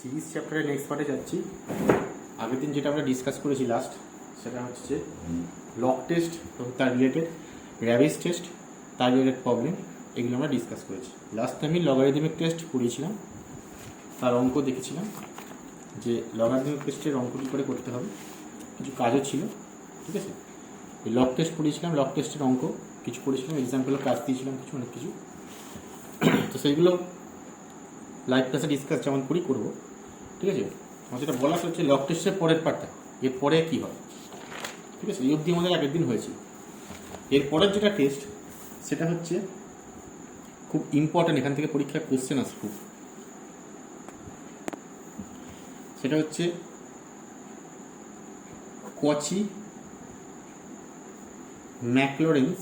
Series চ্যাপ্টারের next পার্টে যাচ্ছি। আগের দিন যেটা আমরা ডিসকাস করেছি লাস্ট, সেটা হচ্ছে লগ টেস্ট এবং তার রিলেটেড র্যাবিস টেস্ট, তার রিলেটেড প্রবলেম, এগুলো আমরা ডিসকাস করেছি। লাস্ট আমি লগারিদমিক টেস্ট পড়িয়েছিলাম, তার অঙ্ক দেখেছিলাম যে লগারিদমিক টেস্টের অঙ্ক কী করে করতে হবে, কিছু কাজও ছিল। ঠিক আছে, এই লগ টেস্ট পড়িয়েছিলাম, লগ টেস্টের অঙ্ক কিছু পড়েছিলাম, এক্সাম্পলের কাজ দিয়েছিলাম কিছু, অনেক কিছু। তো সেইগুলো লাইভ ক্লাসে ডিসকাস যেমন করি করবো। ঠিক আছে, আমার যেটা বলা হচ্ছে লগ টেস্টের পরের পার্টটা, এর পরে কী হয়। ঠিক আছে, এই অবধি আমাদের আগের দিন হয়েছে। এর পরের যেটা টেস্ট, সেটা হচ্ছে খুব ইম্পর্ট্যান্ট, এখান থেকে পরীক্ষায় কোশ্চেন আসে খুব। সেটা হচ্ছে কচি ম্যাকলরেন্স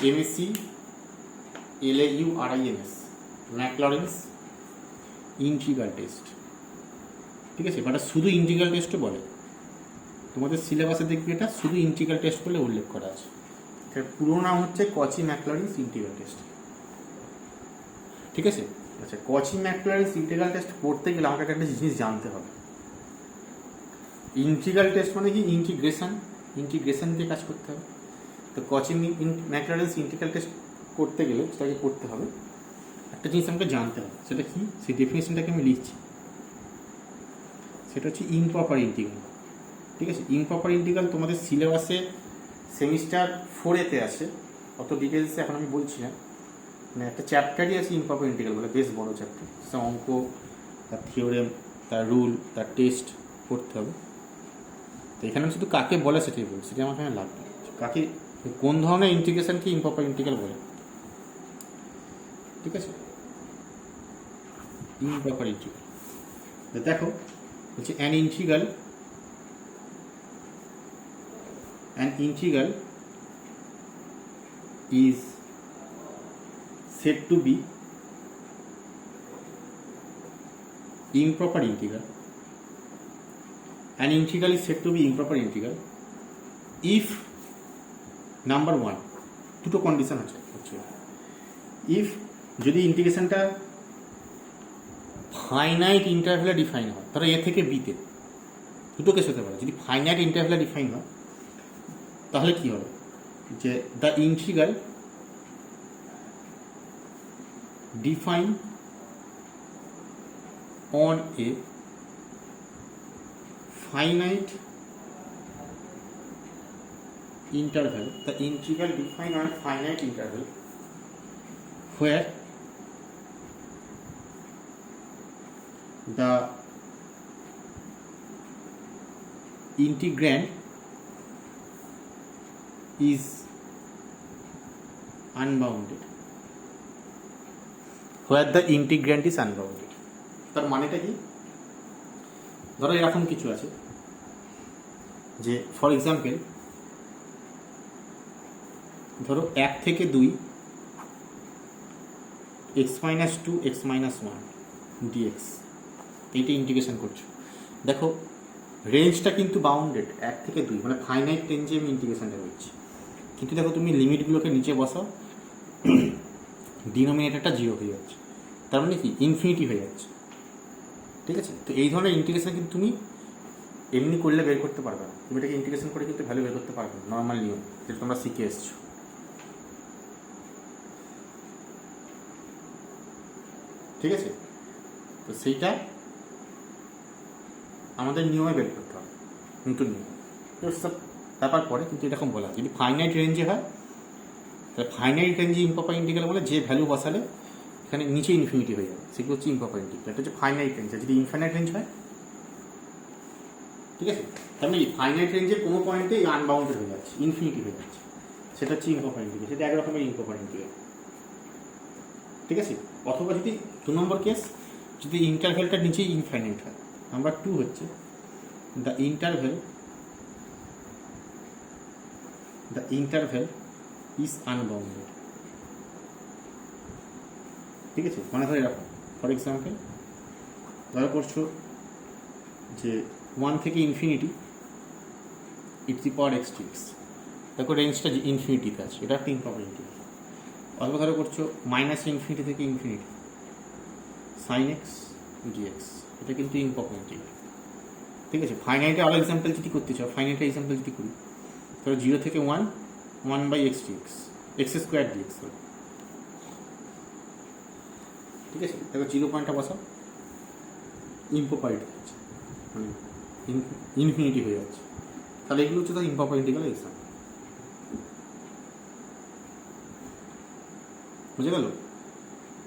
এমএসসি LAURINS ম্যাকলরেন্স ইন্টিগ্রাল টেস্ট। ঠিক আছে, এটা শুধু ইন্টিগ্রাল টেস্টও বলে, তোমাদের সিলেবাসে দেখবে এটা শুধু ইন্টিগ্রাল টেস্ট বলে উল্লেখ করা আছে। এর পুরো নাম হচ্ছে কচি ম্যাকলরেন্স ইন্টিগ্রাল টেস্ট। ঠিক আছে, আচ্ছা, কচি ম্যাকলরেন্স ইন্টিগ্রাল টেস্ট পড়তে গেলে আমাকে একটা জিনিস জানতে হবে। ইন্টিগ্রাল টেস্ট মানে কি? ইন্টিগ্রেশন দিয়ে কাজ করতে হবে। তো কচি ম্যাকলরেন্স ইন্টিগ্রাল টেস্ট করতে গেলে সেটাকে করতে হবে, একটা জিনিস আমাকে জানতে হবে। সেটা কি? সেই ডেফিনেশনটাকে আমি লিখছি। সেটা হচ্ছে ইমপ্রপার ইন্টিগ্রাল। ঠিক আছে, ইমপ্রপার ইন্টিগ্রাল তোমাদের সিলেবাসে সেমিস্টার 4-এতে আছে, অত ডিটেলসে এখন আমি বলছি না। মানে একটা চ্যাপ্টারই আছে ইমপ্রপার ইন্টিগ্রাল বলে, বেশ বড় চ্যাপ্টার। সে অঙ্ক, তার থিওরেম, তার রুল, তার টেস্ট পড়তে হবে। তো এখানে শুধু কাকে বলে সেটাই বলি, সেটা আমার এখানে লাগবে। কাকে, কোন ধরনের ইন্টিগ্রেশনকে ইমপ্রপার ইন্টিগ্রাল বলে। ঠিক আছে, ইমপ্রপার ইন্টিগ্রাল দেখো হচ্ছে an integral is said to be improper integral. An integral is said to be improper integral if number 1, দুটো কন্ডিশন আছে। ইফ যদি ইন্টিগ্রেশনটা ফাইনাইট ইন্টারভ্যালে ডিফাইন হয়, ধরো এ থেকে বিতে, দুটো কেস হতে পারে। যদি ফাইনাইট ইন্টারভ্যালে ডিফাইন হয় তাহলে কি হবে, যে the integral define on a finite interval, the integral defined on a finite interval where the integrand is unbounded. Where the integrand is unbounded, তার মানেটা কি? ধরো এরকম কিছু আছে যে ফর এক্সাম্পল, ধরো 1 থেকে 2 x-2 x-1 dx, এইটা ইন্টিগ্রেশন করছো। দেখো রেঞ্জটা কিন্তু বাউন্ডেড, 1 থেকে 2 মানে ফাইনাইট রেঞ্জে আমি ইন্টিগ্রেশনটা করছি। কিন্তু দেখো তুমি লিমিটগুলোকে নিচে বসাও, ডিনোমিনেটরটা 0 হয়ে যাচ্ছে, তার মানে কি ইনফিনিটি হয়ে যাচ্ছে। ঠিক আছে, তো এই ধরনের ইন্টিগ্রেশন কিন্তু তুমি এমনি করলে বের করতে পারবে না। তুমি এটাকে ইন্টিগ্রেশন করে কিন্তু ভ্যালু বের করতে পারবে না, নর্মাল নিয়ম যেটা তোমরা শিখে এসছো। ঠিক আছে, তো সেইটা আমাদের নিয়মে বের করতে হবে, নতুন নিয়ম। সব ব্যাপার পরে, কিন্তু এরকম বলা যদি ফাইনাইট রেঞ্জে হয়, তাহলে ফাইনাইট রেঞ্জে ইমপ্রপার ইন্টিগ্রাল বলে যে ভ্যালু বসালে এখানে নিচে ইনফিনিটি হয়ে যাবে, সেগুলো হচ্ছে ইমপ্রপার ইন্টিগ্রাল। এটা হচ্ছে ফাইনাইট রেঞ্জ। যদি ইনফাইনাইট রেঞ্জ হয়, ঠিক আছে, তার মানে ফাইনাইট রেঞ্জের কোনো পয়েন্টে আনবাউন্ডেড হয়ে যাচ্ছে, ইনফিনিটি হয়ে যাচ্ছে, সেটা হচ্ছে ইমপ্রপার ইন্টিগ্রাল। সেটা এক রকমের ইমপ্রপার ইন্টিগ্রাল। ঠিক আছে, অথবা যদি 2 নম্বর কেস, যদি ইন্টারভ্যালটা নিচেই ইনফাইনাইট হয়। নাম্বার 2 হচ্ছে দ্য ইন্টারভ্যাল ইজ আনবাউন্ডেড। ঠিক আছে, মানে ধরে রাখো ফর এক্সাম্পল, ধরা করছো যে 1 থেকে ইনফিনিটি e⁻x dx, দেখো রেঞ্জটা ইনফিনিটিতে আছে, এটা একটা ইমপ্রপার ইন্টিগ্রাল। অথবা ধরো করছো -∞ থেকে ইনফিনিটি, সাইন এক্স ডিএক্স, এটা কিন্তু ইম্প্রপার ইন্টিগ্রাল। ঠিক আছে, ফাইনাইটে আরও এক্সাম্পল যদি করতে চাও, ফাইনাইটে এক্সাম্পল যদি করি, ধরো 0 থেকে 1, 1/x dx, x square dx. ঠিক আছে, দেখো 0 পয়েন্টটা বসাও, ইম্প্রপারিটি হচ্ছে, মানে ইনফিনিটি হয়ে যাচ্ছে। তাহলে এগুলো হচ্ছে তো ইম্প্রপার ইন্টিগ্রাল এক্সাম। বুঝে গেল?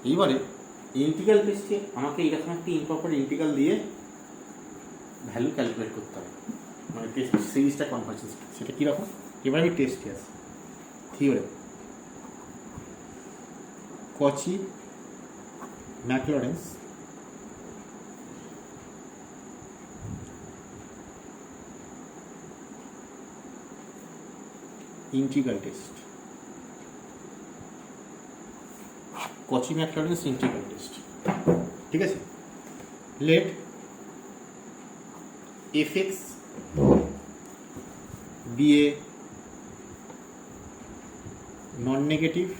এইবারে ইন্টিগ্রাল টেস্টে আমাকে এইরকম একটি ইম্প্রপার ইন্টিগ্রাল দিয়ে ভ্যালু ক্যালকুলেট করতে হবে, মানে টেস্ট সিরিজটা কনভার্জেন্স, সেটা কীরকম? এবার আমি টেস্টে আসি। থিওরেম, কচি ম্যাকলরেন্স ইন্টিগ্রাল টেস্ট, কচি ম্যাকলরেন্স ইন্টিগ্রাল টেস্ট। ঠিক আছে, late fx be a non-negative,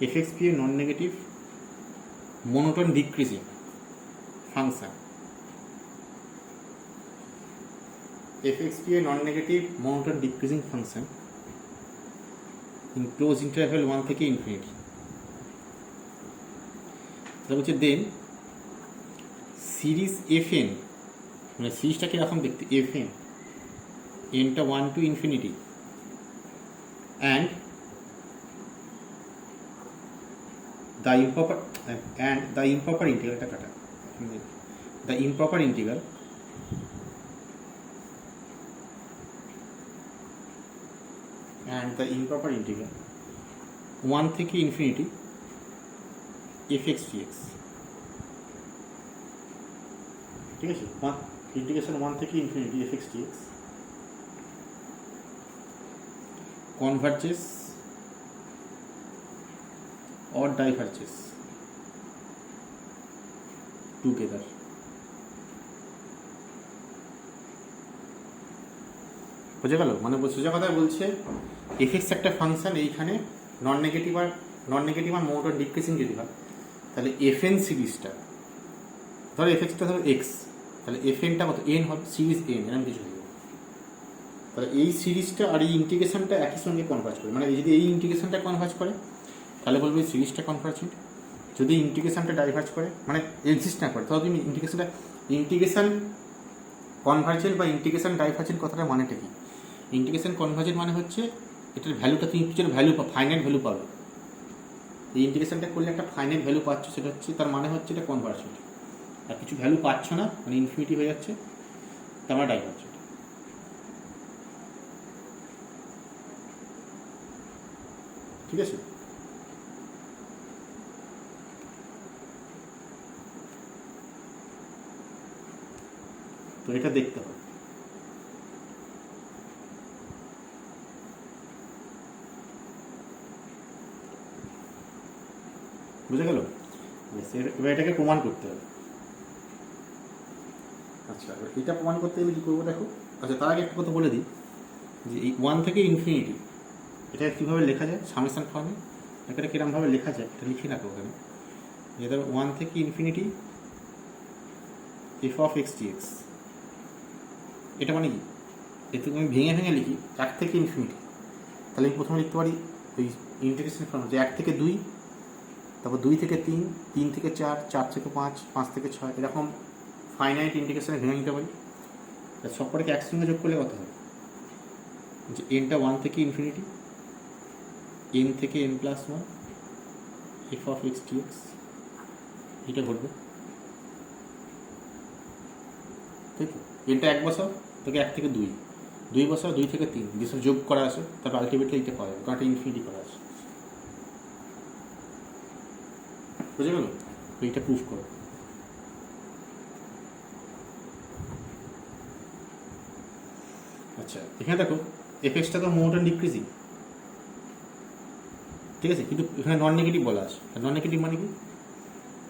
fx be a non-negative monotone decreasing function, fx be a non-negative monotone decreasing function in closed interval 1 থেকে infinity। তাহলে হচ্ছে দেন সিরিজ fn, মানে সিরিজটা কীরকম দেখতে, fn nটা 1 to infinity and the improper integralটা কাটা, the improper integral and the improper integral 1 থেকে infinity fx dx। ঠিক আছে, ইন্টিগ্রেশন 1 থেকে infinity fx dx converges or diverges together। বুঝে গেল? মানে সোজা কথায় বলছে fx একটা ফাংশন, এইখানে নন নেগেটিভ আর মোনোটোন ডিক্রিজিং যদি হয়, তাহলে fn সিরিজটা, ধরো fxটা ধরো x, তাহলে fnটা কত, n হবে, সিরিজ n, এরকম কিছু হবে। তাহলে এই সিরিজটা আর এই ইন্টিগ্রেশনটা একই সঙ্গে কনভার্জ করে, মানে যদি এই ইন্টিগ্রেশনটা কনভার্জ করে তাহলে বলবো এই সিরিজটা কনভার্জেন্ট। যদি ইন্টিগ্রেশনটা ডাইভার্জ করে, মানে এক্সিস্ট না করে, তাহলে তুমি ইন্টিগ্রেশন কনভার্জেন্ট বা ইন্টিগ্রেশন ডাইভার্জেন্ট কথাটা মানেটা কি? ইন্টিগ্রেশন কনভার্জেন্ট মানে হচ্ছে এটার ভ্যালুটা তুমি কিছু ভ্যালু ফাইনাইট ভ্যালু পাবে। এই ইন্টিগ্রেশনটা করলে একটা ফাইনাইট ভ্যালু পাচ্ছ, সেটা হচ্ছে তার মানে হচ্ছে এটা কনভার্জেন্ট। আর কিছু ভ্যালু পাচ্ছ না, মানে ইনফিনিটি হয়ে যাচ্ছে, তার মানে ডাইভার্জেন্ট। ঠিক আছে, তো এটা দেখতে হবে। বুঝে গেল? এবার এটাকে প্রমাণ করতে হবে। আচ্ছা, এটা প্রমাণ করতে গেলে কী করবো দেখো। আচ্ছা, তার আগে একটা কথা বলে দিই যে এই 1 থেকে ইনফিনিটি এটা কীভাবে লেখা যায় সামেশন ফর্মে, এটা কীরকমভাবে লেখা যায় এটা লিখে রাখো ওখানে। যে ধরো 1 থেকে infinity f of x dx, এটা মানে কি, এতে আমি ভেঙে ভেঙে লিখি 1 থেকে ইনফিনিটি, তাহলে আমি প্রথমে লিখতে পারি ওই ইন্টিগ্রেশন ফর্ম, যে 1 থেকে 2, তারপর 2 থেকে 3, 3 থেকে 4, 4 থেকে 5, 5 থেকে 6, এরকম ফাইনাইট ইন্টিগ্রেশনে ভেঙে নিতে পারি। সবকটাকে একসঙ্গে যোগ করলে কত হবে, যে nটা 1 থেকে ইনফিনিটি, n থেকে n+1 f of x dx, এটা ঘটবে। তাই তো, nটা 1 বসাও, তোকে 1 থেকে 2, 2 বসাও, 2 থেকে 3, যেসব যোগ করা আছে তারপর আলটিমেটলি এইটা পাওয়া যাবে, কারণ এটা ইনফিনিটি করা আছে। বুঝে গেল? এইটা প্রুফ করো। আচ্ছা, এখানে দেখো এফএক্সটা তো মোনোটোন ডিক্রিজিং, ঠিক আছে, কিন্তু এখানে নন নেগেটিভ বলা আছে। নন নেগেটিভ মানে কি,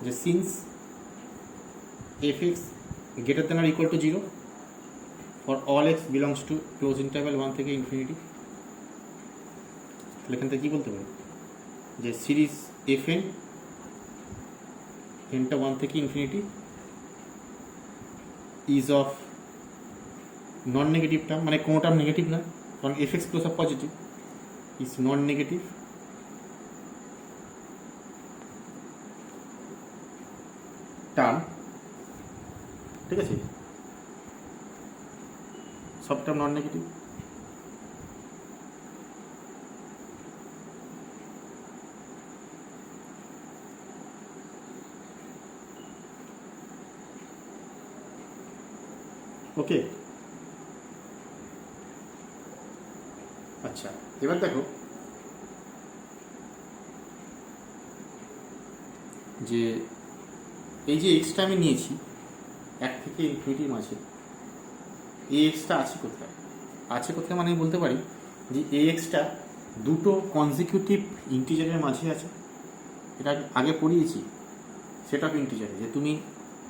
যে since fx greater than or equal to 0 for all x belongs to close interval 1 থেকে ইনফিনিটি, তাহলে এখান থেকে কী বলতে পারি, যে সিরিজ fn এনটা 1 থেকে infinity is of non negative term, মানে কোনো টার্ম নেগেটিভ না, কারণ F x close of positive, is non negative term, ঠিক আছে, সব টার্ম নন নেগেটিভ। ওকে, আচ্ছা এবার দেখো যে এই যে এক্সটা আমি নিয়েছি 1 থেকে ইনফিনিটির মাঝে, এই এক্সটা আছে কোথায়? আছে কোথায় মানে আমি বলতে পারি যে এই এক্সটা দুটো কনজিকিউটিভ ইন্টিজারের মাঝে আছে। এটা আগে পড়িয়েছি সেট অফ ইন্টিজারে, যে তুমি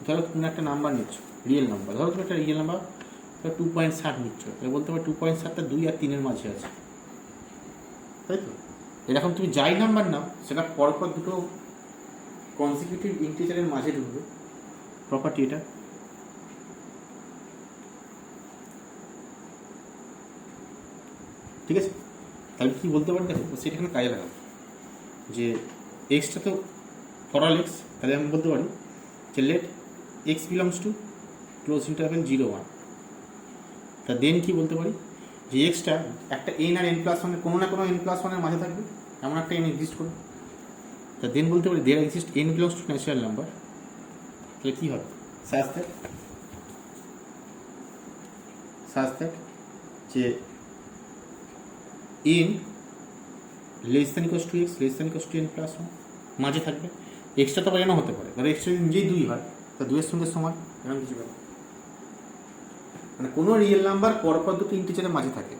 ধরো তুমি একটা নাম্বার নিচ্ছ, রিয়েল নাম্বার, ধরো তুমি একটা রিয়েল নাম্বার 2.7 নিচ্ছ, তাহলে বলতে পারো 2.7টা 2 আর 3-এর মাঝে আছে, তাই তো? এরকম তুমি যাই নাম্বার নাও সেটা পরপর দুটো কনজিকিউটিভ ইন্টিজারের মাঝে ঢুকবে, প্রপার্টি এটা। ঠিক আছে, তাহলে কি বলতে পারি দেখো, সেটা এখানে কাজে লাগাবো যে এক্সটা তো ফর অল এক্স, তাহলে আমি বলতে পারি যে let x belongs to close interval 0-1, তা দেন কি বলতে পারি যে এক্সটা একটা এন আর এন প্লাস ওয়ানের কোনো না কোনো এন প্লাস ওয়ানের মাঝে থাকবে, এমন একটা এন এক্সিস্ট করবে, তা দেন বলতে পারি there exist n belongs to natural number. তাহলে কী হবে? সাজ দ্যাট যে n less than equals to x less than equals to n plus one মাঝে থাকবে। এক্সটা তো বাজানো হতে পারে, ধরো এক্সটা যদি নিজেই 2 হয় তা 2-এর সঙ্গে সমান, এরকম কিছু ব্যাপার, মানে কোনো রিয়েল নাম্বার পরপর দুটো ইন্টিজারের মাঝে থাকে,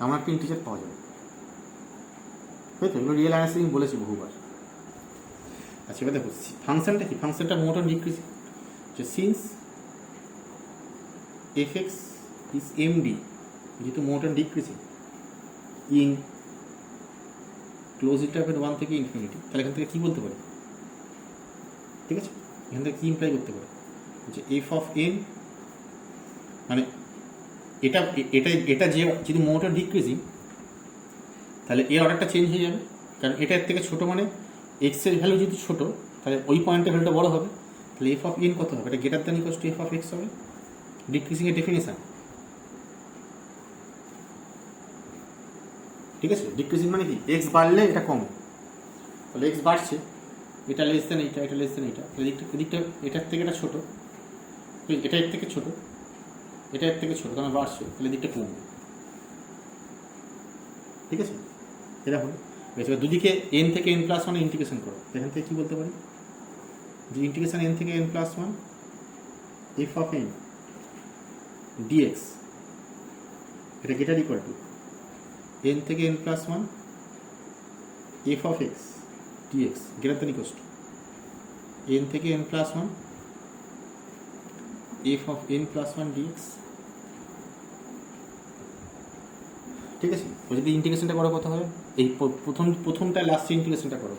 এমন একটা ইন্টিজার পাওয়া যাবে, তাই তো? এগুলো রিয়েল অ্যানালাইসিস বলেছি বহুবার। আচ্ছা এবার দেখো ফাংশনটা কি, ফাংশনটা মোটর ডিক্রিজিং, যে since F x is MD, যেহেতু monotone decreasing in close interval 1 থেকে ইনফিনিটি, তাহলে এখান থেকে কী বলতে পারি? ঠিক আছে, এখান থেকে কী ইমপ্লাই করতে পারি যে এফ অফ এন, মানে এটা এটা এটা যে যদি মোটর ডিক্রিজিং তাহলে এর অর্ডারটা চেঞ্জ হয়ে যাবে, কারণ এটা এর থেকে ছোটো, মানে এক্সের ভ্যালু যদি ছোটো তাহলে ওই পয়েন্টের ভ্যালুটা বড় হবে, তাহলে এফ অফ এন কত হবে? এটা greater than equals to F of x হবে, ডিক্রিজিংয়ের ডেফিনেশন। ঠিক আছে, ডিক্রিজিং মানে কি, এক্স বাড়লে এটা কম, তাহলে এক্স বাড়ছে, এটা লেস দেন এইটা, এটা লেস দেন এইটা, তাহলে এদিকটা এটার থেকে এটা ছোটো, এটা এর থেকে ছোটো, এটা এর থেকে ছোটো, কারণ বাড়ছে, তাহলে এদিকটা কমবে। ঠিক আছে, এটা হলো এবার দুদিকে এন থেকে এন প্লাস ওয়ান ইন্টিগ্রেশন করো, এখান থেকে কী বলতে পারি যে ইন্টিগ্রেশন এন থেকে N plus one F of N DX, এটা গেটার ইকুয়াল টু এন থেকে N plus one F of x dx greater than equal to N থেকে N plus one F of N plus one DX. ঠিক আছে, ও যদি ইন্টিগ্রেশনটা করো কত হবে, এই প্রথমটা লাস্টে ইন্টিগ্রেশনটা করো,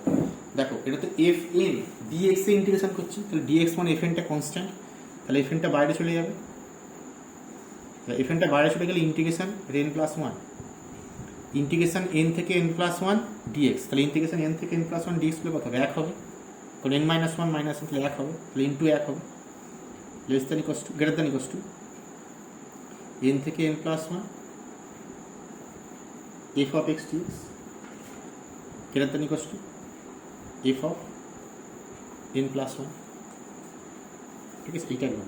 দেখো এটা তো এফ এন ডিএক্স এ ইন্টিগ্রেশন করছি, তাহলে ডিএক্স মানে এফ এনটা কনস্ট্যান্ট, তাহলে এফ এনটা বাইরে চলে যাবে, এফ এনটা বাইরে চলে গেলে integration N plus one integration N থেকে এন প্লাস ওয়ান ডিএক্স, তাহলে ইন্টিগ্রেশন এন থেকে এন প্লাস ওয়ান ডিএক্স করলে কত হবে? 1 হবে, কারণ N minus one minus one তাহলে 1 হবে, তাহলে ইন্টু 1 হবে, less than equals two greater than equals to N থেকে N plus one F of x dx greater than equals to F of N plus one. ঠিক আছে, এইটা একদম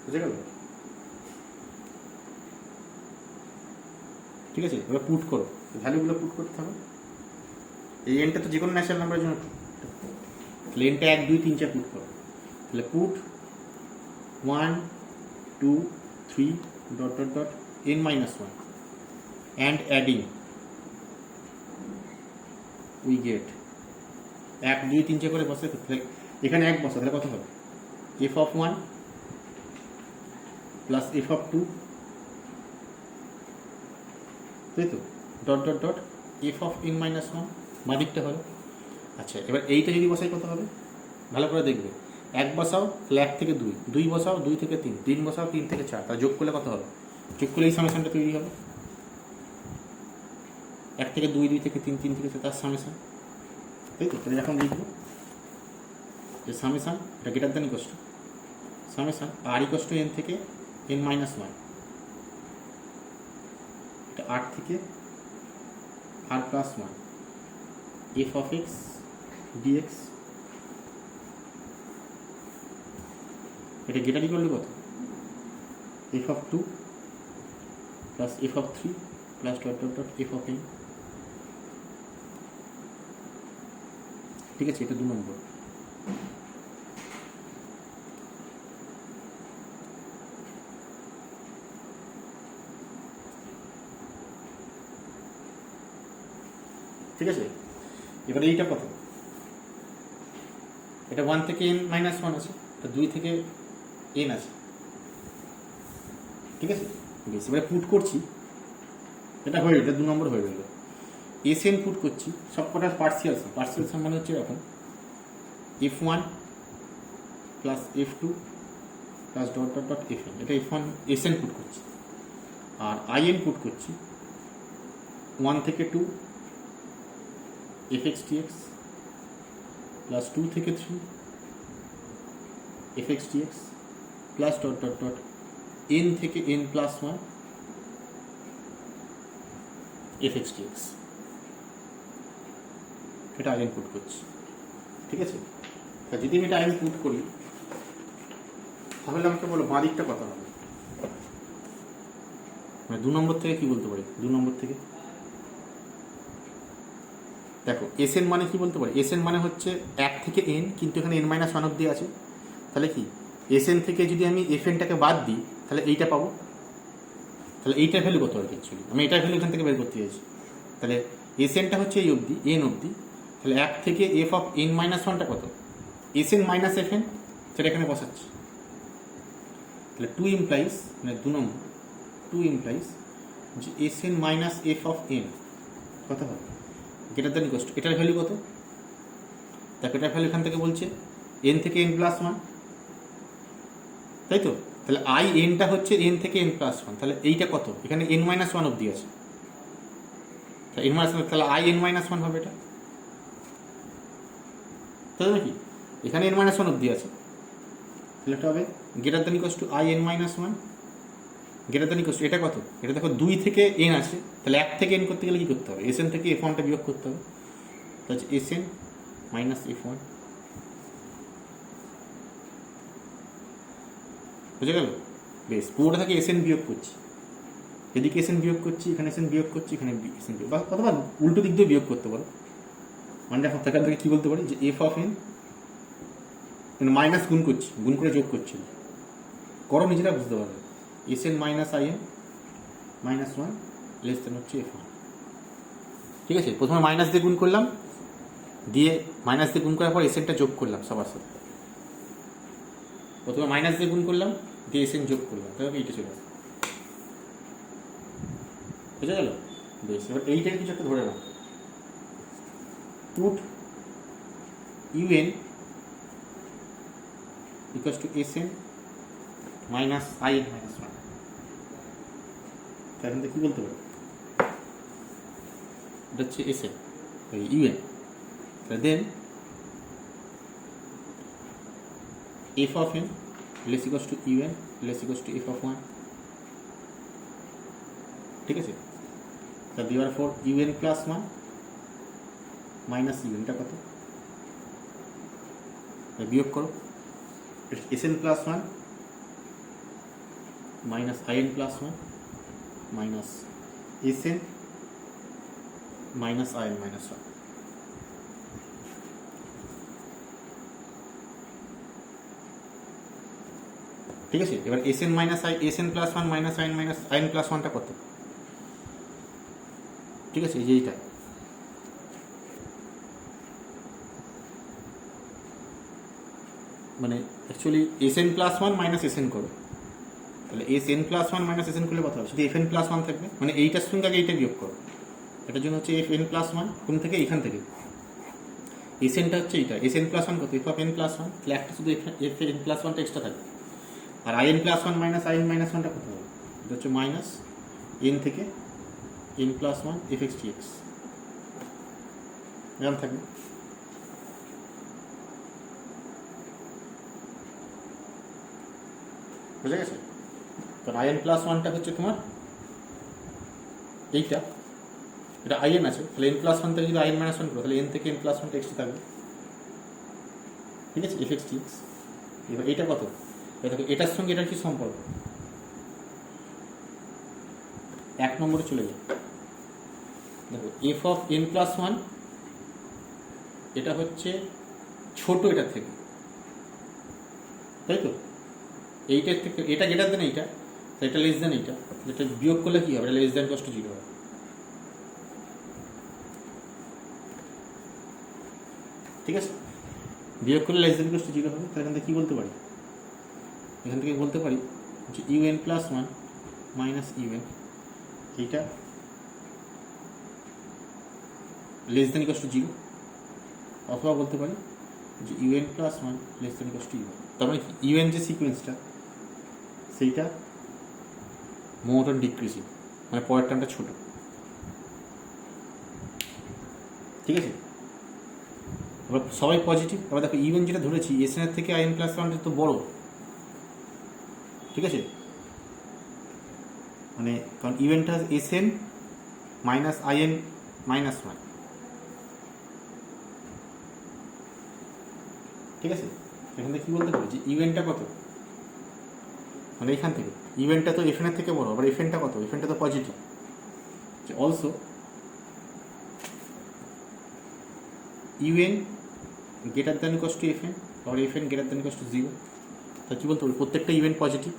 বুঝে গেল? ঠিক আছে, এবার পুট করো, ভ্যালুগুলো পুট করতে হবে। এই এনটা তো যে কোনো ন্যাচারাল নাম্বারের জন্য, তাহলে এনটা 1 2 3 4 পুট করো, তাহলে put 1 2 3 dot dot dot n minus 1 and adding we get 1 2 3 4 করে বসে, এখানে 1 বসা, তাহলে কত হবে? f of 1 plus f of 2, তাই তো, dot dot dot f of n minus 1 বাঁ দিকটা হলো। আচ্ছা, এবার এইটা যদি বসাই কত হবে, ভালো করে দেখবে। 1 বসাও তাহলে 1 থেকে 2, 2 বসাও 2 থেকে 3, 3 বসাও 3 থেকে 4, তাহলে যোগ করলে কত হবে? যোগ করলে এই সামেশনটা তৈরি হবে। 1 থেকে 2, 2 থেকে 3, 3 থেকে 4, তার সামেশন। তাই তো? তাহলে এখন লিখবো যে সামেশন এটা greater than equal to summation আর ইকুয়াল টু n থেকে n মাইনাস 1, এটা r থেকে r plus 1 f of x dx, এটা গ্রেটার ইকুয়াল টু কত? f of 2 plus f of 3 plus dot dot dot f of n। ঠিক আছে, এটা 2 নম্বর। ঠিক আছে, এবার এইটা কত? এটা 1 থেকে n মাইনাস 1 আছে, এটা 2 থেকে n আছে। ঠিক আছে, বেশ, এবারে পুট করছি, এটা হয়ে গেল, 2 নম্বর হয়ে গেল। এসএন পুট করছি, সব কটা পার্সিয়াল সাম। পার্সিয়াল সাম মানে হচ্ছে এরকম f1 plus f2 plus dot dot dot fn, এটা f1 এসএন পুট করছি। আর আইএন পুট করছি 1 থেকে 2 fx dx প্লাস 2 থেকে 3 fx dx plus dot dot dot n থেকে n প্লাস 1 fx dx, এটা আইএন পুট করছি। ঠিক আছে, তা যদি আমি এটা আইএন পুট করি তাহলে আমাকে বলো বাঁ দিকটা কত হবে? মানে 2 নম্বর থেকে কি বলতে পারি? 2 নম্বর থেকে দেখো এসএন মানে কি বলতে পারি? এসএন মানে হচ্ছে 1 থেকে n, কিন্তু এখানে n মাইনাস 1 অব্দি আছে। তাহলে কি এসএন থেকে যদি আমি এফএনটাকে বাদ দিই তাহলে এইটা পাবো। তাহলে এইটার ভ্যালু কত হবে? অ্যাকচুয়ালি আমি এটার ভ্যালু এখান থেকে বের করতে চাইছি। তাহলে এসএনটা হচ্ছে এই অবধি, এন অবধি। তাহলে 1 থেকে এফ অফ এন মাইনাস 1টা কত? এসএন মাইনাস এফএন, সেটা এখানে বসাচ্ছি। তাহলে 2 ইমপ্লাইজ, মানে 2 নম্বর 2 ইমপ্লাইজ যে SN minus f of n কত হবে? গ্রেটার দ্যান ইকুয়াল টু, এটার ভ্যালু কত? দেখো এটার ভ্যালু এখান থেকে বলছে এন থেকে এন প্লাস 1, তাই তো? তাহলে আই এনটা হচ্ছে এন থেকে এন প্লাস 1, তাহলে এইটা কত? এখানে এন মাইনাস 1 অব্দি আছে, তাহলে এন মাইনাস 1, তাহলে আই এন মাইনাস 1 হবে এটা, তাই নাকি? এখানে এন মাইনাস 1 অব্দি আছে, তাহলে এটা হবে greater than equal two I N minus 1 greater than equal two, এটা কত? এটা দেখো 2 থেকে এন আছে, তাহলে 1 থেকে এন করতে গেলে কি করতে হবে? এসএন থেকে f1টা বিয়োগ করতে হবে, তাহলে এসএন মাইনাস f1, বুঝে গেল? বেশ, পুরোটা থেকে এসএন বিয়োগ করছি, এদিকে এসএন বিয়োগ করছি, এখানে এসএন বিয়োগ করছি, এখানে এসএন বিয়োগ, বা অথবা উল্টো দিক দিয়ে বিয়োগ করতে পারো। মানে এখন সেখান থেকে কী বলতে পারি যে এফ অফ এন মাইনাস গুণ করছি, গুণ করে যোগ করছি, করো নিজেরা বুঝতে পারবে। SN minus IN minus 1 less than হচ্ছে f1। ঠিক আছে, প্রথমে মাইনাস দিয়ে গুণ করলাম, দিয়ে মাইনাস দিয়ে গুণ করার পর এসএনটা যোগ করলাম সবার সাথে। প্রথমে মাইনাস দিয়ে গুণ করলাম, দিয়ে এসএন যোগ করলাম, তাহলে এইটা চলে আসে। বুঝে গেল? বেশ, এবার এইটার কিছু একটা ধরে নাও। Put UN equal to SN minus IN minus 1, তার মধ্যে কি বলতে পারি? এটা হচ্ছে SN UN, then F of N less equal to UN less equal to F of 1। ঠিক আছে, তা দেওয়ার পর ইউএন প্লাস 1 মাইনাস ইউএনটা কত? বিয়োগ করো, SN plus 1 minus IN plus 1 minus SN minus IN minus 1। ঠিক আছে, এবার SN minus SN plus 1 minus IN minus IN plus 1টা কত? ঠিক আছে, এই যে এইটা, মানে actually SN plus 1 minus SN করো, তাহলে এসএন প্লাস 1 মাইনাস এসএন করলে কত হবে? শুধু এফএন প্লাস 1 থাকবে, মানে এইটার সঙ্গে আগে এইটা বিয়োগ করো, এটার জন্য হচ্ছে এফ এন প্লাস ওয়ান, কোন থেকে, এখান থেকে এসএনটা হচ্ছে এইটা, এস এন প্লাস ওয়ান কত, F of N plus one, তাহলে একটা শুধু এফ এন প্লাস ওয়ানটা এক্সট্রা থাকবে। আর I N plus one minus I N minus ওয়ানটা কত হবে, এটা হচ্ছে মাইনাস এন থেকে N plus one F X T X, এরকম থাকবে। বুঝা গেছে? কারণ আই এন প্লাস ওয়ানটা হচ্ছে তোমার এইটা, এটা আই এন আছে, তাহলে এন প্লাস ওয়ান থেকে যদি আই এন মাইনাস ওয়ান করো তাহলে এন থেকে এন প্লাস ওয়ানটা এক্সট্রা থাকবে। ঠিক আছে, এফ এক্স টি এক্স। এবার এইটা কত, দেখো এটার সঙ্গে এটার কি সম্পর্ক, এক নম্বরে চলে যায়। দেখো F of N plus one এটা হচ্ছে ছোট এটার থেকে, তাই তো, এইটার থেকে এটা গ্রেটার দেন এইটা, এটা লেস দেন এইটা, যেটা বিয়োগ করলে কি হবে, এটা লেস দেন কষ্ট জিরো হবে। ঠিক আছে, বিয়োগ করলে লেস দেন কষ্ট জিরো হবে। তাহলে এখান থেকে কী বলতে পারি, এখান থেকে বলতে পারি যে UN plus one minus UN, এইটা লেস দেন কষ্ট জিরো, অথবা বলতে পারি যে UN plus one less than কষ্ট ইউএন। তার মানে ইউএন যে সিকোয়েন্সটা সেইটা মোনোটোন ডিক্রিজিং, মানে পরের টার্মটা ছোট। ঠিক আছে, এবার সবাই পজিটিভ। এবার দেখো ইউএন যেটা ধরেছি এস এন এর থেকে আই এন প্লাস ওয়ানটা তো বড়, ঠিক আছে, মানে কারণ ইউএনটা S N minus I N minus one. ঠিক আছে, এখান থেকে কী বলতে পারি যে ইউএনটা কত, মানে এখান থেকে ইভেন্টটা তো এফ এর থেকে বড়, আবার এফএনটা কত, এফএনটা তো positive. Also UN greater than equals to FN, আবার FN greater than equals to zero. তাহলে কী বলতে পারি, প্রত্যেকটা ইভেন্ট পজিটিভ,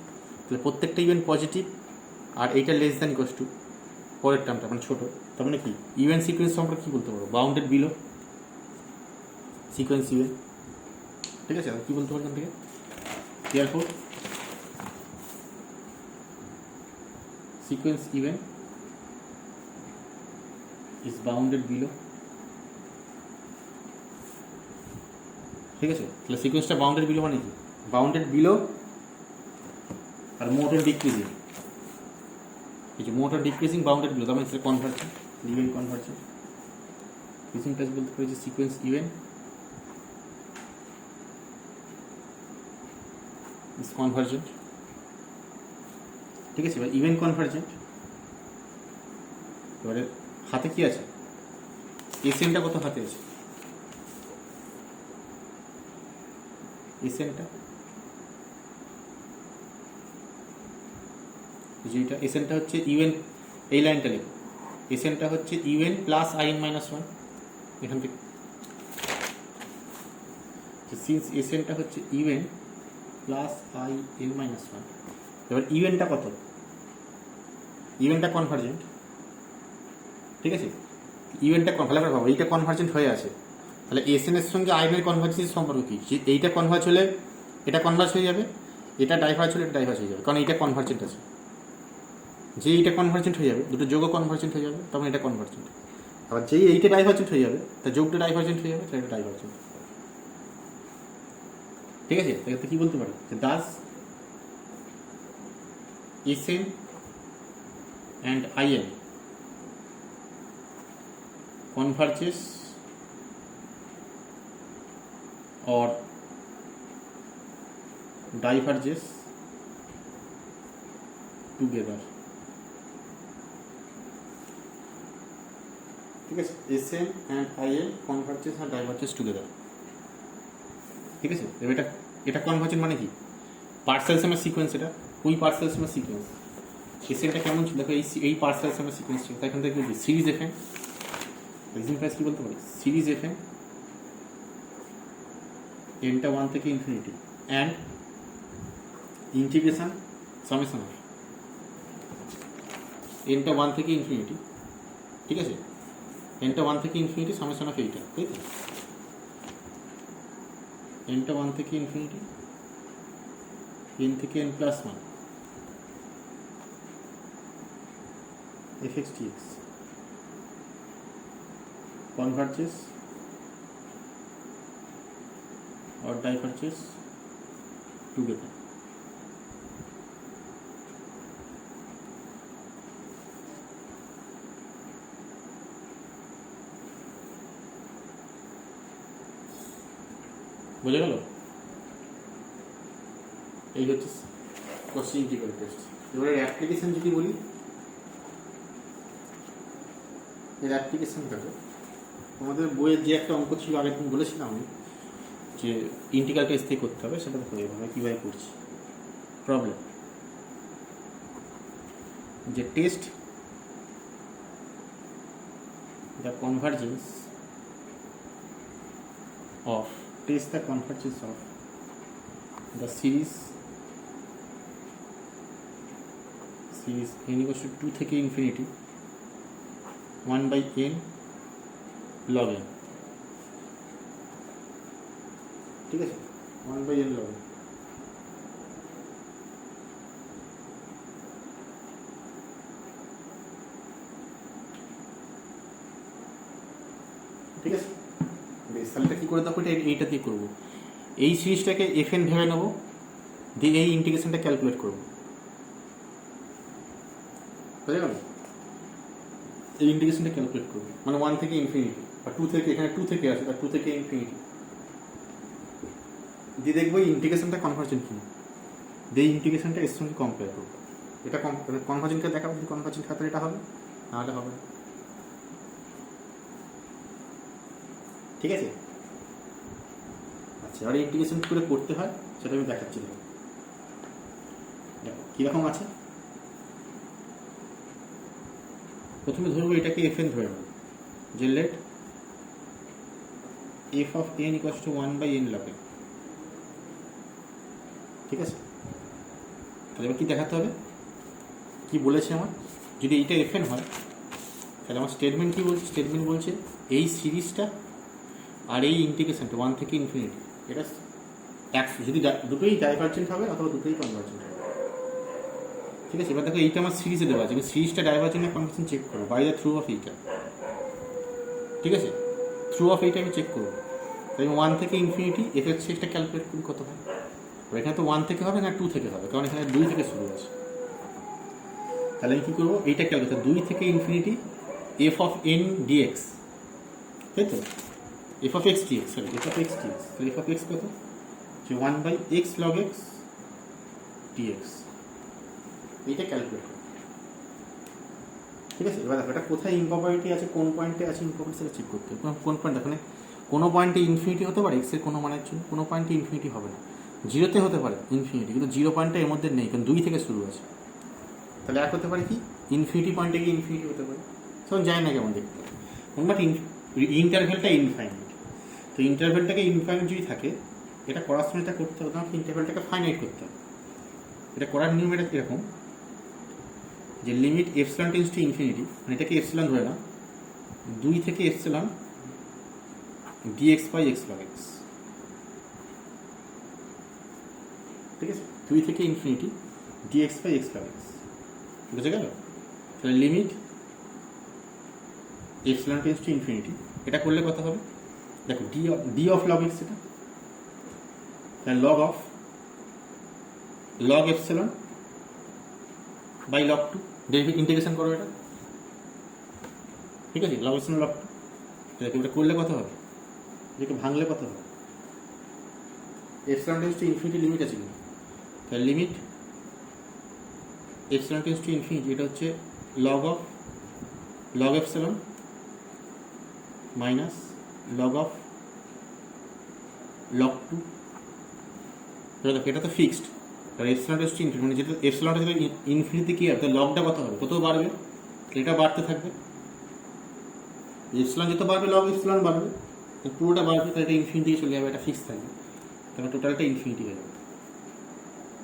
তাহলে প্রত্যেকটা ইভেন্ট পজিটিভ আর এইটা লেস দ্যান ইকুয়ালস টু পরের টার্মটা মানে ছোটো। তার মানে কি ইভেন্ট সিকোয়েন্স সম্পর্কে কী বলতে পারবো, বাউন্ডেড বিলো সিকোয়েন্স ইভেন্ট। ঠিক আছে, আর কী বলতে পারি এখান থেকে, therefore sequence event is bounded below। ঠিক আছে, তাহলে সিকোয়েন্সটা বাউন্ডেড বিলো মানে কি, bounded below are motor decreasing, এই যে মোটর ডিক্রিজিং বাউন্ডেড বিলো, তার মানে কনভার্জেন্ট, ইভেন্ট কনভার্জেন্ট। কিছু কাজ বলতে পারি যে সিকোয়েন্স ইভেন্ট ইজ কনভার্জেন্ট। ঠিক আছে, এবার ইভেন্ট কনভার্জেন্ট, এবারে হাতে কি আছে, এসএনটা কত হাতে আছে, এসএনটা যেটা এসএনটা হচ্ছে ইউএন, এই লাইনটা লিখো, এসএনটা হচ্ছে UN plus in minus one. এখান থেকে সিন্স এসএনটা হচ্ছে UN plus I N minus one, এবার ইউএনটা কত, ইভেন্টটা কনভার্জেন্ট। ঠিক আছে, ইভেন্টটা ভালো করে ভাবো, এইটা কনভার্জেন্ট হয়ে আছে, তাহলে এসএন এর সঙ্গে আইনের কনভার্জেন্সের সম্পর্ক কি, এইটা কনভার্জ হলে এটা কনভার্জ হয়ে যাবে, এটা ডাইভার্জ হলে এটা ডাইভার্জ হয়ে যাবে, কারণ এইটা কনভার্জেন্ট আছে। যে এইটা কনভার্জেন্ট হয়ে যাবে, দুটো যোগও কনভার্জেন্ট হয়ে যাবে, তখন এটা কনভার্জেন্ট। আবার যেই এইটা ডাইভার্জেন্ট হয়ে যাবে, তার যোগটা ডাইভার্জেন্ট হয়ে যাবে, তাহলে এটা ডাইভার্জেন্ট। ঠিক আছে, তাহলে কি বলতে পারি যে thus SN and IN converges or diverges together। ঠিক আছে, SN and IN converges or diverges together। ঠিক আছে, এবার এটা কনভার্জেন্ট মানে কি, পার্সেল সামের সিকোয়েন্স, এটা ওই পার্সেল সামের সিকোয়েন্স। এসএনটা কেমন ছিল দেখো, এই পার্সেল সামের সিকোয়েন্স ছিল, তাই এখান থেকে বলছি সিরিজ এফএন, এক্সাম্পল প্রাইস কি বলতে পারি, সিরিজ এফএন এনটা 1 থেকে infinity and integration summation of এনটা 1 থেকে ইনফিনিটি। ঠিক আছে, এনটা 1 থেকে ইনফিনিটি সামেশন অফ এইটা, তাই তো, এনটা 1 থেকে ইনফিনিটি এন থেকে N plus 1 F X T x. converges or diverges together. বুঝে গেল? এই হচ্ছে কচি ইন্টিগ্রাল টেস্ট। এবারে অ্যাপ্লিকেশন যদি বলি, এর অ্যাপ্লিকেশনটাকে আমাদের বইয়ের যে একটা অঙ্ক ছিল আগের দিন বলেছিলাম আমি যে ইন্টিগ্রাল টেস্ট দিয়ে করতে হবে, সেটা দেখো এভাবে কীভাবে করছি। প্রবলেম যে test the convergence of test the convergence of the series n equals to 2 থেকে infinity 1 by n log n, ঠিক আছে, 1 by n log n। ঠিক আছে, বেশ, তাহলে কী করে দেখো, এইটা দিয়ে করবো। এই সিরিজটাকে fn ভেবে নেবো, দিয়ে এই ইন্টিগ্রেশনটা ক্যালকুলেট করবো। বুঝে গেল? এই ইন্টিগ্রেশনটা ক্যালকুলেট করবো মানে 1 থেকে ইনফিনিটি বা 2 থেকে, এখানে 2 থেকে আসে, বা 2 থেকে ইনফিনিটি দিয়ে দেখবো এই ইন্টিগ্রেশনটা কনভার্জেন্ট কিনা, দিয়ে ইন্টিগ্রেশনটা এর সঙ্গে কম্পেয়ার করবো। এটা কনভার্জেন্টকে দেখাবো, যদি কনভার্জেন্ট খাতার এটা হবে, নাহলে হবে না। ঠিক আছে, আচ্ছা, আর ইন্টিগ্রেশন করে করতে হয় সেটা আমি দেখাচ্ছি। দেখো কীরকম আছে। প্রথমে ধরবো এটাকে fn ধরে নেব, যে late f of n equals to 1 by n log n। ঠিক আছে, তাহলে এবার কী দেখাতে হবে, কি বলেছে আমার, যদি এইটা fn হয় তাহলে আমার স্টেটমেন্ট কী বলছে, স্টেটমেন্ট বলছে এই সিরিজটা আর এই ইন্টিগ্রেশনটা 1 থেকে ইনফিনিটি, এটা যদি দুটোই ডাইভার্জেন্ট হবে অথবা দুটোই কনভার্জেন্ট হবে। ঠিক আছে, এবার দেখো এইটা আমার সিরিজে দেওয়া আছে, আমি সিরিজটা ডাইভার্জেন্ট না কনভার্জেন্ট চেক করবো বাই দ্য থ্রু অফ এইটা। ঠিক আছে, থ্রু অফ এইটা আমি চেক করবো। তাই 1 থেকে ইনফিনিটি এফের সিরিজটা ক্যালকুলেট করি কত হয়। এখানে তো 1 থেকে হবে না 2 থেকে হবে, কারণ এখানে 2 থেকে শুরু আছে। তাহলে আমি কী করবো, এইটা ক্যালকুলেট 2 থেকে infinity f of N dx, তাই তো, f of x dx, sorry f of x dx. তাহলে এফ অফ এক্স কত, যে 1 by x log x dx, এইটা ক্যালকুলেট করো। ঠিক আছে, এবার দেখো এটা কোথায় ইম্প্রপারিটি আছে, কোন পয়েন্টে আছে ইম্প্রপারিটি, সেটা চেক করতে হবে। কোন পয়েন্ট, এখানে কোনো পয়েন্টে ইনফিনিটি হতে পারে এক্সের কোনো মানের জন্য, কোনো পয়েন্টে ইনফিনিটি হবে না, 0তে হতে পারে ইনফিনিটি, কিন্তু 0 পয়েন্টটা এর মধ্যে নেই, কারণ 2 থেকে শুরু আছে। তাহলে এক হতে পারে কি, ইনফিনিটি পয়েন্টে গিয়ে ইনফিনিটি হতে পারে, তখন যায় না কেমন দেখতে, বাট ইন্টারভ্যালটা ইনফাইনাইট। তো ইন্টারভ্যালটাকে ইনফাইনাইট যদি থাকে, এটা করার সময় এটা করতে হবে, তোমাকে ইন্টারভ্যালটাকে ফাইনাইট করতে হবে। এটা করার নিয়ম এটা কীরকম, যে limit epsilon tends to infinity, মানে এটাকে এপসিলন ধরে না, 2 থেকে epsilon dx by x log x. ঠিক আছে, 2 থেকে infinity dx by x log x, বুঝে গেল? তাহলে limit epsilon tends to infinity, এটা করলে কত হবে দেখো, ডি অফ লগ এক্স, এটা তাহলে log epsilon by log 2, derivative integration করো এটা। ঠিক আছে, লগ এপসিলন লগ 2, এটা করলে কত হবে, এটাকে ভাঙলে কত হবে, epsilon tends to infinity limit আছে কিন্তু, তাহলে limit epsilon tends to infinity, এটা হচ্ছে log epsilon minus log of log 2। দেখো এটা তো ফিক্সড, আর এপসিলন টেন্ডস টু ইনফিনিটি, মানে যেটা এপসিলনটা যেটা ইনফিনিটি কি হবে, তো লগটা কত হবে, কত বাড়বে, এটা বাড়তে থাকবে, এপসিলন যত বাড়বে লগ এপসিলন বাড়বে, তো পুরোটা বাড়বে, তাহলে এটা ইনফিনিটি চলে যাবে, এটা ফিক্স থাকবে, তাহলে টোটালটা ইনফিনিটি হয়ে যাবে।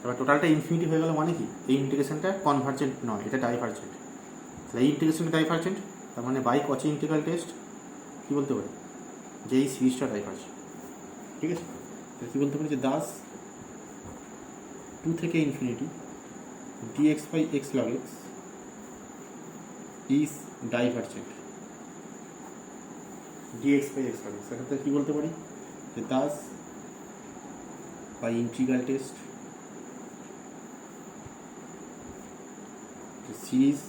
এবার টোটালটা ইনফিনিটি হয়ে গেল মানে কি, এই ইন্টিগ্রেশনটা কনভার্জেন্ট নয়, এটা ডাইভার্জেন্ট। তাহলে এই ইন্টিগ্রেশনটা ডাইভার্জেন্ট, তার মানে বাই কচি ইন্টিগ্রাল টেস্ট কী বলতে পারি, যে এই সিরিজটা ডাইভার্জেন্ট। ঠিক আছে, তাহলে কী বলতে পারি, যে দাস 2 থেকে infinity dx by x log x is divergent. dx by x হবে, সেক্ষেত্রে কী বলতে পারি যে thus by integral test the series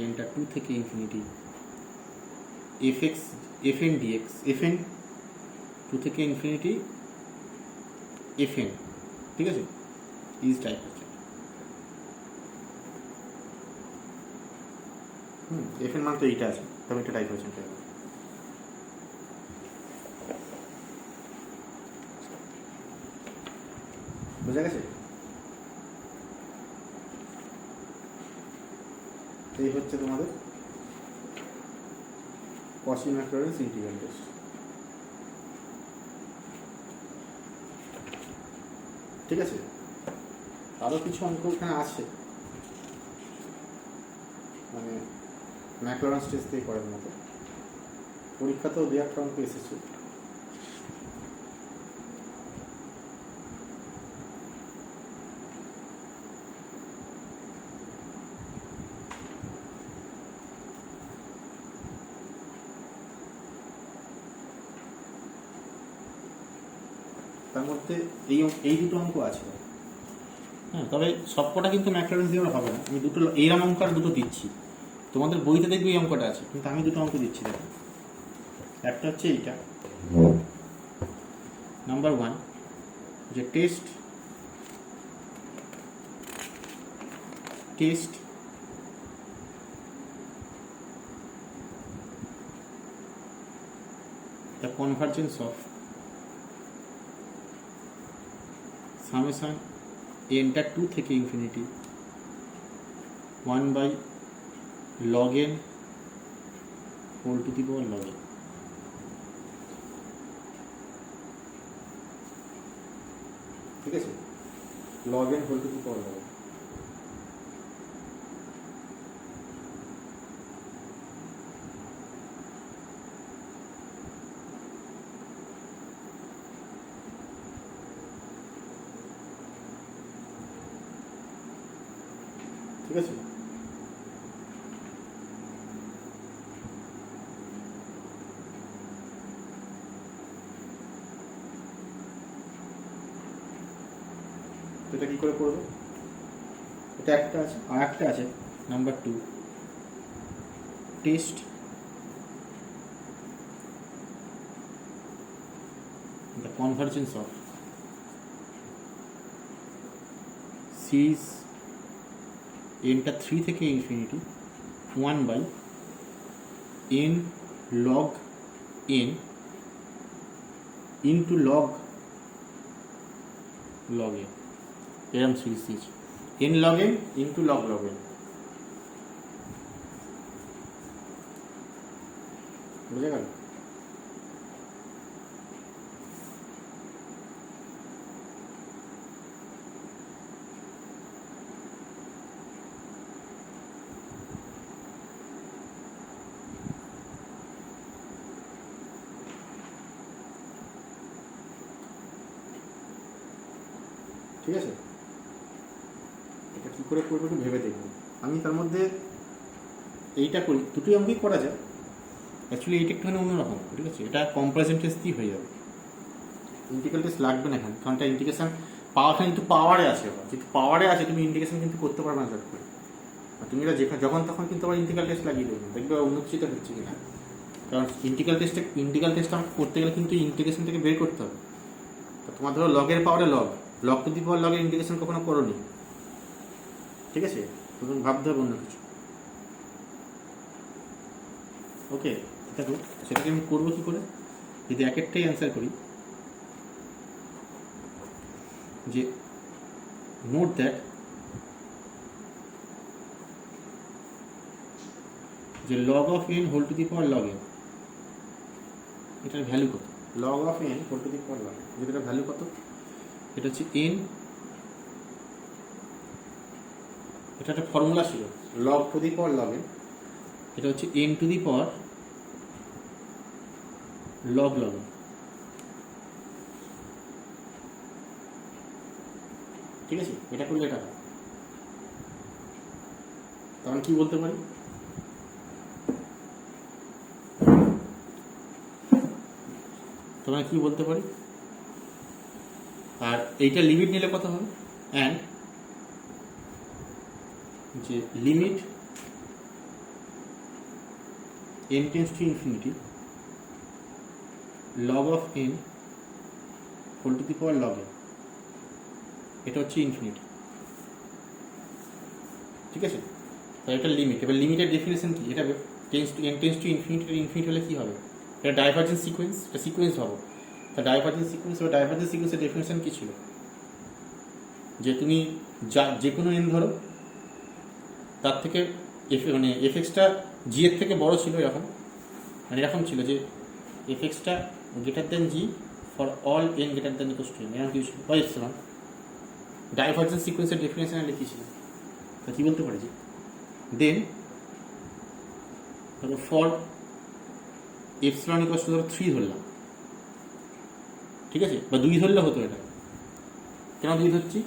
এটা 2 থেকে infinity fx fn dx fn 2 থেকে ইনফিনিটি fn, ঠিক আছে, ইজ টাইপ আছে। fn মান তো এইটা আছে, তবে এটা টাইপ হয়েছে। বোঝা গেছে? এই হচ্ছে তোমাদের কচি ম্যাকলরিনস ইন্টিগ্রাল টেস্ট। ঠিক আছে, আরও কিছু অঙ্ক এখানে আছে, মানে ম্যাকলরিনস টেস্ট দিয়ে করার মতো। পরীক্ষাতেও দু একটা অঙ্ক এসেছে। তার মধ্যে এই দুটো অঙ্ক আছে। হ্যাঁ, তবে সবকটা কিন্তু ম্যাকলরিনস দিয়ে হবে না। আমি দুটো এইরকম অঙ্ক আর দুটো দিচ্ছি, তোমাদের বইতে দেখবে এই অঙ্কটা আছে, কিন্তু আমি দুটো অঙ্ক দিচ্ছি। দেখো, একটা হচ্ছে এইটা নাম্বার 1, যে test the convergence of summation এনটা 2 থেকে infinity 1 by log n whole to the power log n। ঠিক আছে, log n whole to the power log n। ঠিক আছে, এটা কি করে করবে? এটা একটা আছে, আর একটা আছে number 2, test the convergence of series এনটা 3 থেকে infinity 1 by n log n into log n, এরম সিরিজ দিয়েছি, n log n into log n। বুঝে গেল? ঠিক আছে, এটা কী করে করবো একটু ভেবে দেখবো। আমি তার মধ্যে এইটা করি, দুটোই অঙ্কই করা যায়। অ্যাকচুয়ালি এইটা একটুখানি অন্যরকম। ঠিক আছে, এটা কম্পারিজন টেস্ট দিয়ে হয়ে যাবে, ইন্টিগ্রাল টেস্ট লাগবে না এখানে, কারণ এটা ইন্টিগ্রেশন পাওয়ারটা কিন্তু পাওয়ারে আছে। যেহেতু পাওয়ারে আছে, তুমি ইন্টিগ্রেশন কিন্তু করতে পারবে না চট করে। তুমি এটা যখন তখন কিন্তু আবার ইন্টিগ্রাল টেস্ট লাগিয়ে দেবে, দেখবে উন্নতিত হচ্ছে কিনা। কারণ ইন্টিগ্রাল টেস্ট করতে গেলে কিন্তু ইন্টিগ্রেশন থেকে বের করতে হবে। তো তোমার ধরো লগের পাওয়ারে লগ টু দি পাওয়ার লগের ইন্টিগ্রেশন কখনো করোনি। ঠিক আছে, তখন ভাবতে হবে অন্য কিছু। ওকে, দেখো সেটাকে আমি করবো কী করে, যদি এক একটাই অ্যান্সার করি। যে নোট দ্যাট যে log of n whole to the power log n, এটার ভ্যালু কত? log of n whole to the power log n, যেটার ভ্যালু কত? এটা হচ্ছে n, এটা একটা ফর্মুলা ছিল log to the power log n, এটা হচ্ছে n to the power log n। ঠিক আছে, এটা করলে এটা তখন কি বলতে পারি? তোমরা কি বলতে পারি? আর এইটা লিমিট নিলে কত হবে? অ্যান্ড যে limit n tends to infinity log of n whole to the power log n, এটা হচ্ছে ইনফিনিটি। ঠিক আছে, তাহলে এটা লিমিট। এবার লিমিটের ডেফিনেশন কি? এটা n tends to infinity, infinity হলে কি হবে? এটা ডাইভারজেন্স সিকোয়েন্স, এটা সিকোয়েন্স হবে। তা ডাইভারজেন্স সিকোয়েন্স বা ডাইভারজেন্স সিকোয়েন্সের ডেফিনেশন কি ছিল? যে তুমি যে কোনো n ধরো, তার থেকে মানে এফএক্সটা জি এর থেকে বড় ছিল, এরকম মানে এরকম ছিল যে এফএক্সটা greater than G for all n greater than equal to n, এরকম কিছু ছিল বা এপসিলন। ডাইভারজেন্স সিকোয়েন্সের ডেফিনেশন লিখেছিল। তা কি বলতে পারি? যে দেন ধরো ফর এপসিলন ইকুয়াল টু ধরো 3 ধরলাম, ঠিক আছে, বা 2 ধরলে হতো। এটা কেন 2 ধরছি?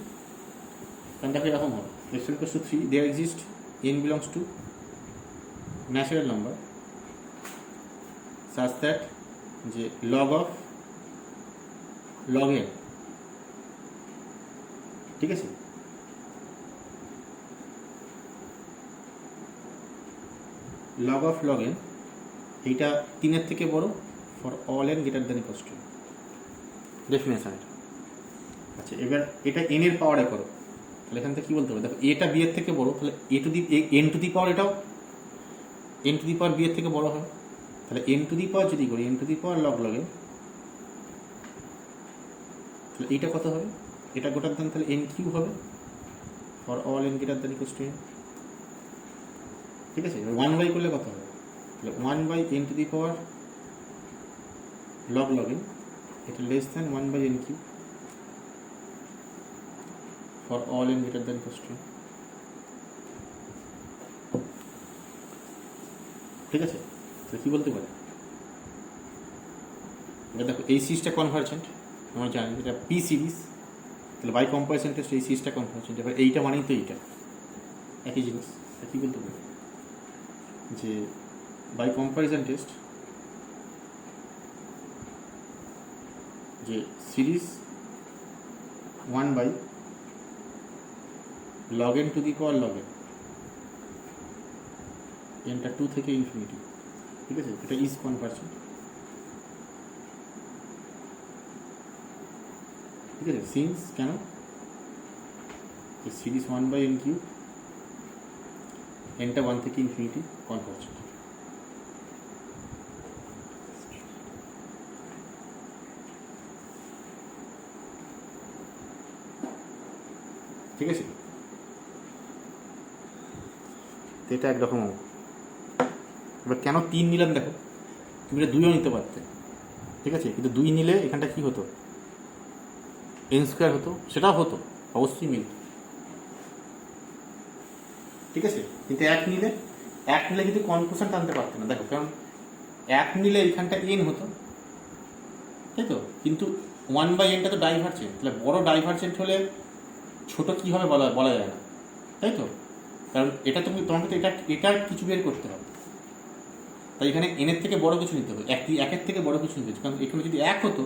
কারণ দেখো এরকম হবে, epsilon equal to 3, there exist n belongs to natural number such that যে log of log n, ঠিক আছে, log of log n এইটা 3 এর থেকে বড় for all n greater than equal two. Definition এটা। আচ্ছা, এবার এটা n এর পাওয়ারে করো, তাহলে এখান থেকে কি বলতে হবে? দেখো এটা b এর থেকে বড়, তাহলে a to the n to the power, এটাও n to the power b এর থেকে বড় হয়। তাহলে n টু দি পাওয়ার যদি করি n to the power log log n, তাহলে এইটা কত হবে? এটা গোটার দাম তাহলে n কিউব হবে for all n greater than equal to n। ঠিক আছে, এবার 1 বাই করলে কত হবে? তাহলে 1 by n to the power log log n, এটা less than 1 by n cube for all n greater than equal to n। ঠিক আছে, তো কি বলতে পারে? এবার দেখো এই সিরিজটা কনভার্জেন্ট, আমরা জানি এটা পি সিরিজ, তাহলে বাই কম্পারিজন টেস্ট এই সিরিজটা কনভার্জেন্ট। এবার এইটা মানেই তো এইটা একই জিনিস। কি বলতে পারে? যে বাই কম্পারিজন টেস্ট যে series 1 by log n to the power log n, nটা 2 থেকে ইনফিনিটি, ঠিক আছে, এটা ইজ কনভার্জেন্ট। ঠিক আছে, সিন্স কেন? সিরিজ 1 বাই n কিউব, nটা 1 থেকে ইনফিনিটি কনভার্জেন্ট। ঠিক আছে, এটা একরকম। এবার কেন 3 নিলাম? দেখো তুমি এটা 2ও নিতে পারতে, ঠিক আছে, কিন্তু 2 নিলে এখানটা কি হতো? n স্কোয়ার হতো, সেটাও হতো, অবশ্যই মিলত, ঠিক আছে, কিন্তু 1 নিলে কিন্তু কনফিউশন টানতে পারতে না। দেখো কারণ 1 নিলে এখানটা n হতো, তাই তো, কিন্তু 1 বাই nটা তো ডাইভার্জেন্ট, তাহলে বড় ডাইভার্জেন্ট হলে ছোট কি হবে বলা যায় না, তাই তো, কারণ এটা তোমাকে তো এটা কিছু বের করতে হবে, তাই এখানে n এর থেকে বড় কিছু নিতে হবে, 1 এর থেকে বড় কিছু নিতে হবে। কারণ এখানে যদি 1 হতো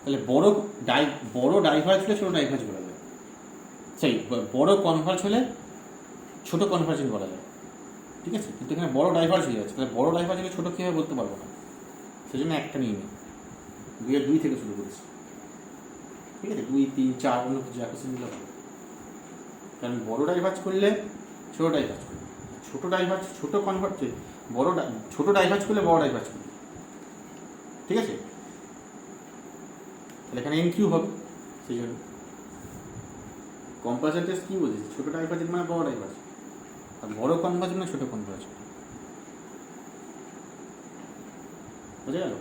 তাহলে বড় ডাইভার্জ হলে ছোট ডাইভার্জ বলা যায়, সরি, বড় কনভার্জ হলে ছোট কনভার্জেন্ট বলা যায়, ঠিক আছে, কিন্তু এখানে বড় ডাইভার্জ হয়ে যাচ্ছে, তাহলে বড় ডাইভার্জ হলে ছোট কীভাবে বলতে পারবো না, সেই জন্য একটা নিয়ে নিই, 2 থেকে শুরু করেছি, ঠিক আছে, 2, 3, 4 অন্য কিছু অ্যাকোসিন নিলে হবে। কারণ বড় ডাইভার্জ করলে ছোট ডাইভার্জ করলে ছোট ডাইভার্জ, ছোট কনভার্জ, ছোট ডাইভার্জ করলে বড় ডাইভার্জ করলে, ঠিক আছে, তাহলে এখানে n কিউব হবে। সেই জন্য কম্পারিজন টেস্ট কি বলছে? ছোট ডাইভার্জ মানে বড় ডাইভার্জ, আর বড় কনভার্জ মানে ছোট কনভার্জ। বুঝে গেল?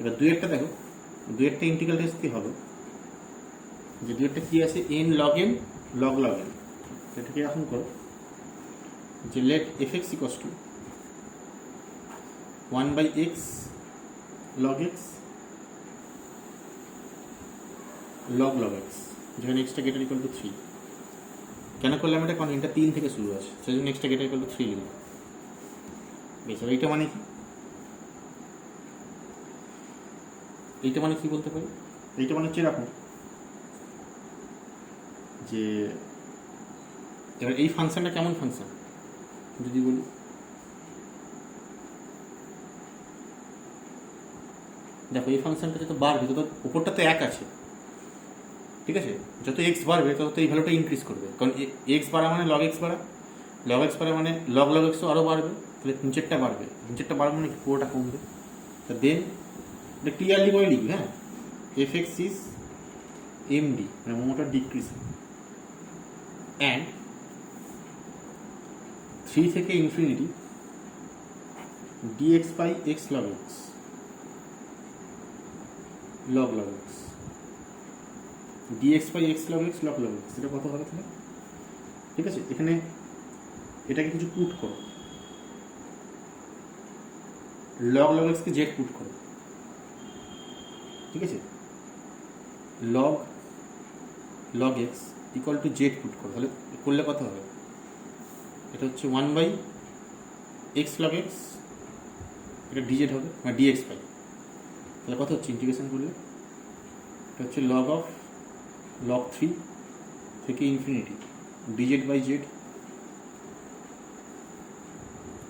এবার 2 একটা দেখো, 2 একটা ইন্টিগ্রাল টেস্ট কি হবে? যে ডিরেক্টটা কি আছে n log n log log n, এটাকে এখন করো যে let f x equals to 1/x log x log log x, যেখানে এক্সটা গেটার ইকুয়াল টু 3। কেন করলাম এটা? কারণ এটা 3 থেকে শুরু আছে, সেই জন্য এক্সটা গেটার ইকুয়াল টু 3 লিখলাম। বেশ, এইটা মানে কি? এইটা মানে কি বলতে পারি? এইটা মানে হচ্ছে এরকম যে এবার এই ফাংশনটা কেমন ফাংশন যদি বলি, দেখো এই ফাংশনটা যত বাড়বে তত উপরটা তো 1 আছে, ঠিক আছে? যত এক্স বাড়বে তত এই ভ্যালুটা ইনক্রিজ করবে, কারণ এক্স বাড়া মানে লগ এক্স বাড়া, লগ এক্স বাড়া মানে লগ লগ এক্সও আরও বাড়বে, তাহলে নিচেরটা বাড়বে, নিচেরটা বাড়বে মানে পুরোটা কমবে। তা দেন এটা ক্লিয়ারলি করে লিখবি, হ্যাঁ, f x is M D মানে মোটা ডিক্রিজ অ্যান্ড 3 থেকে infinity dx by x log x log log x dx by x log x log log x, এটা কত হবে তাহলে? ঠিক আছে, এখানে এটাকে কিছু পুট করো, log log x কে z পুট করো, ঠিক আছে? log log x equal to z put করো, তাহলে করলে কত হবে? এটা হচ্ছে 1/x log x, এটা dz হবে মানে dx পাই, তাহলে কত হচ্ছে ইন্টিগ্রেশন করলে? এটা হচ্ছে log অফ log 3 থেকে ইনফিনিটি dz বাই z,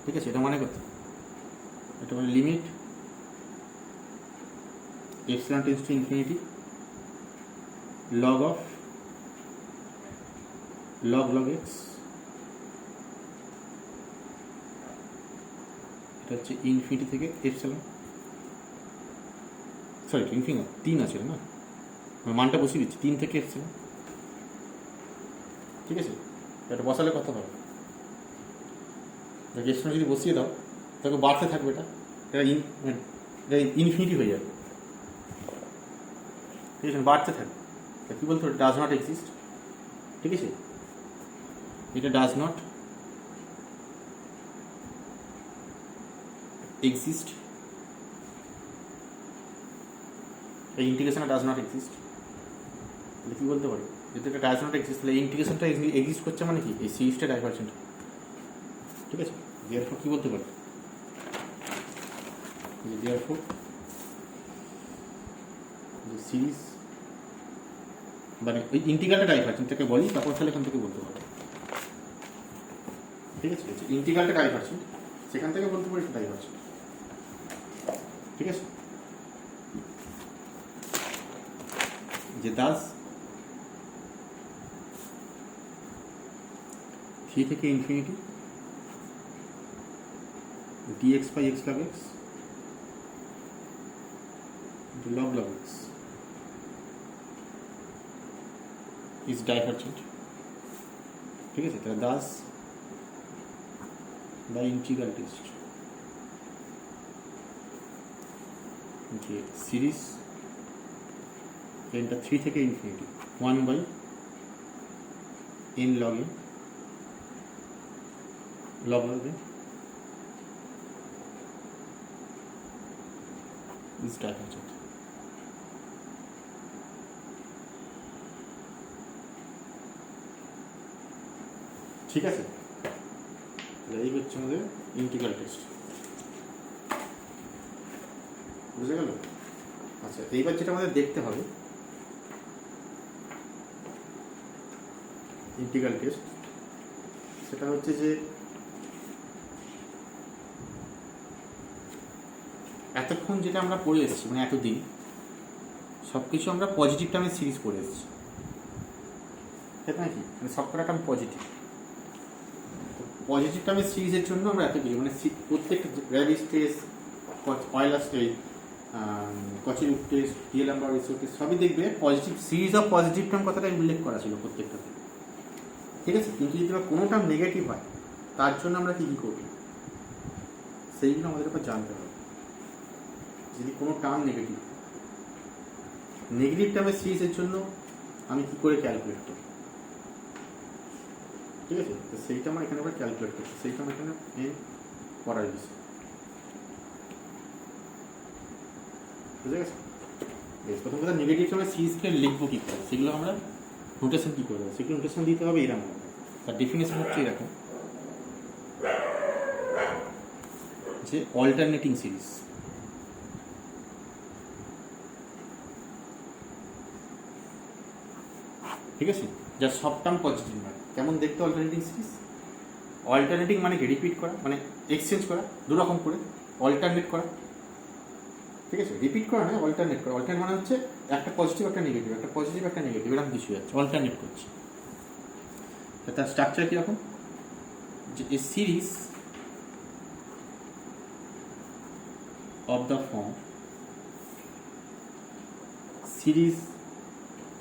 ঠিক আছে? এটা মানে কত? এটা মানে limit epsilon tends to infinity log of log log x, এটা হচ্ছে ইনফিনিটি থেকে এপসিলন, সরি ইনফিনিটি 3 আছে না, মানটা বসিয়ে দিচ্ছি 3 থেকে এপসিলন, ঠিক আছে? এটা বসালে কত হবে? এক্সট্রা যদি বসিয়ে দাও তাহলে বাড়তে থাকবে, এটা ইনফিনিটি হয়ে যাবে, ঠিক আছে? বাড়তে থাকবে, কী বলতো? ডাজ নট এক্সিস্ট, ঠিক আছে? এটা ডাজ নট এক্সিস্ট, এই ইন্টিগ্রেশনটা ডাজ নট এক্সিস্ট, তাহলে কী বলতে পারি? যদি এটা ডাজ নট এক্সিস্ট তাহলে এই ইন্টিগ্রেশনটা এক্সিস্ট করছে মানে কি? এই সিরিজটা ডাইভারজেন্ট, ঠিক আছে? দেয়ারফর কী বলতে পারি? দেয়ারফর যে সিরিজ মানে ওই ইন্টিগ্রালটা ডাইভারজেন্ট থেকে বলি, তারপর তাহলে এখান থেকে বলতে পারি, ঠিক আছে? ইন্টিগ্রালটা ডাইভারজেন্ট, সেখান থেকে বলতে পারি ডাইভারজেন্ট, ঠিক আছে? যে দাস 3 থেকে infinity dx by x log x log log x is divergent, ঠিক আছে? তাহলে দাস বাই ইন্টিগ্রাল টেস্ট যে সিরিজ এটা 3 থেকে infinity 1/n log n log log n is divergent, ঠিক আছে? এই হচ্ছে আমাদের ইন্টিগ্রাল টেস্ট, বুঝে গেল? আচ্ছা, এইবার যেটা আমাদের দেখতে হবে ইন্টিগ্রাল টেস্ট, সেটা হচ্ছে যে এতক্ষণ যেটা আমরা পড়ে এসেছি মানে এতদিন সব কিছু আমরা পজিটিভ টার্মের সিরিজ পড়ে এসেছি, ঠিক নাকি? মানে সবকটা টার্ম পজিটিভ, পজিটিভ টার্মের সিরিজের জন্য আমরা এত কিছু মানে প্রত্যেকটা Raabe's test, Euler's test, Cauchy root test, D'Alembert ratio test সবই দেখবে positive series of positive term কথাটা উল্লেখ করা ছিল প্রত্যেকটাতে, ঠিক আছে? কিন্তু যদি কোনো টার্ম নেগেটিভ হয় তার জন্য আমরা কী কী করব সেইগুলো আমাদের উপর জানতে হবে। যদি কোনো টার্ম নেগেটিভ টার্মের সিরিজের জন্য আমি কি করে ক্যালকুলেট করি, ঠিক আছে? তো সেইটা আমার এখানে আবার ক্যালকুলেট করছি, সেইটা আমার এখানে করার বিষয়, বুঝে গেছে? বেশ, প্রথম কথা নেগেটিভ সময় সিরিজকে লিখবো কী করে, সেগুলো আমরা নোটেশন কী করে দেবো, সেগুলো নোটেশন দিতে হবে এরকম। তার ডেফিনেশন হচ্ছে এরকম যে অল্টারনেটিং সিরিজ, ঠিক আছে, যার সব টার্ম পজিটিভ নয়। কেমন দেখতে অল্টারনেটিং সিরিজ? অল্টারনেটিং মানে কি রিপিট করা, মানে এক্সচেঞ্জ করা, দুরকম করে অল্টারনেট করা, ঠিক আছে? রিপিট করা নয়, অল্টারনেট করা। অল্টারনেট মানে হচ্ছে একটা পজিটিভ একটা নেগেটিভ, একটা পজিটিভ একটা নেগেটিভ, এরকম কিছু যাচ্ছে, অল্টারনেট করছে। তার স্ট্রাকচার কীরকম, যে a series of the form series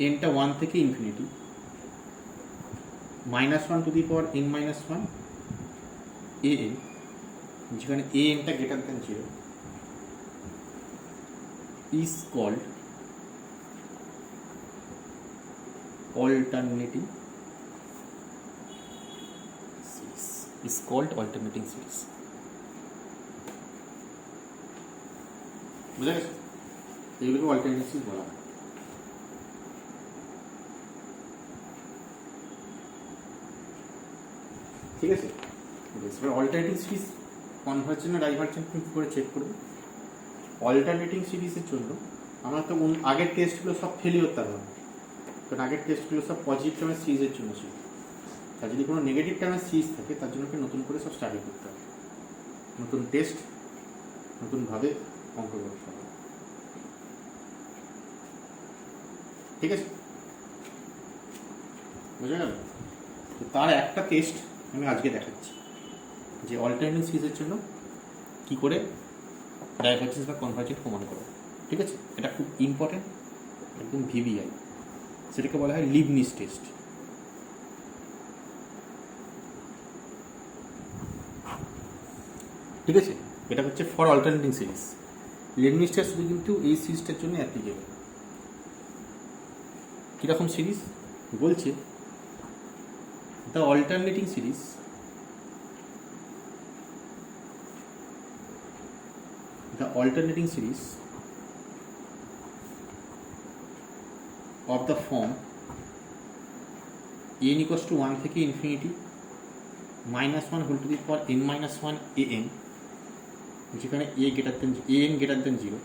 এনটা 1 থেকে infinity -1 to the power n-1 an, যেখানে a nটা greater than 0 is called alternating series, is called alternating series, বুঝা গেছে? এইগুলোকে অল্টারনেটিং সিরিজ বলা হয়। ঠিক আছে, এবার অল্টারনেটিং সিরিজ কনভার্জেন্ট আর ডাইভার্জেন্ট কী করে চেক করবে? অল্টারনেটিং সিরিজের জন্য আমরা তো আগের টেস্টগুলো সব ফেলিওর তার হবে, কারণ আগের টেস্টগুলো সব পজিটিভ টার্মের সিরিজের জন্য ছিল। তার যদি কোনো নেগেটিভ টার্মের সিরিজ থাকে তার জন্য নতুন করে সব স্টাডি করতে হবে, নতুন টেস্ট, নতুনভাবে অঙ্ক করতে হবে, ঠিক আছে? বুঝা গেল? তো তার একটা টেস্ট আমি আজকে দেখাচ্ছি, যে অল্টারনেটিং সিরিজের জন্য কী করে ডাইভারজেন্স বা কনভার্জেন্ট প্রমাণ করো, ঠিক আছে? এটা খুব ইম্পর্টেন্ট, একদম ভিভিআই, সেটাকে বলা হয় লিবনিজ টেস্ট। ঠিক আছে, এটা হচ্ছে for alternating series. Leibniz test শুধু কিন্তু এই সিরিজটার জন্য অ্যাপ্লিকেবল। কীরকম সিরিজ বলছে? The alternating series of the form n equals to 1 থেকে infinity -1 whole to the power n-1 an, যেখানে an greater than 0,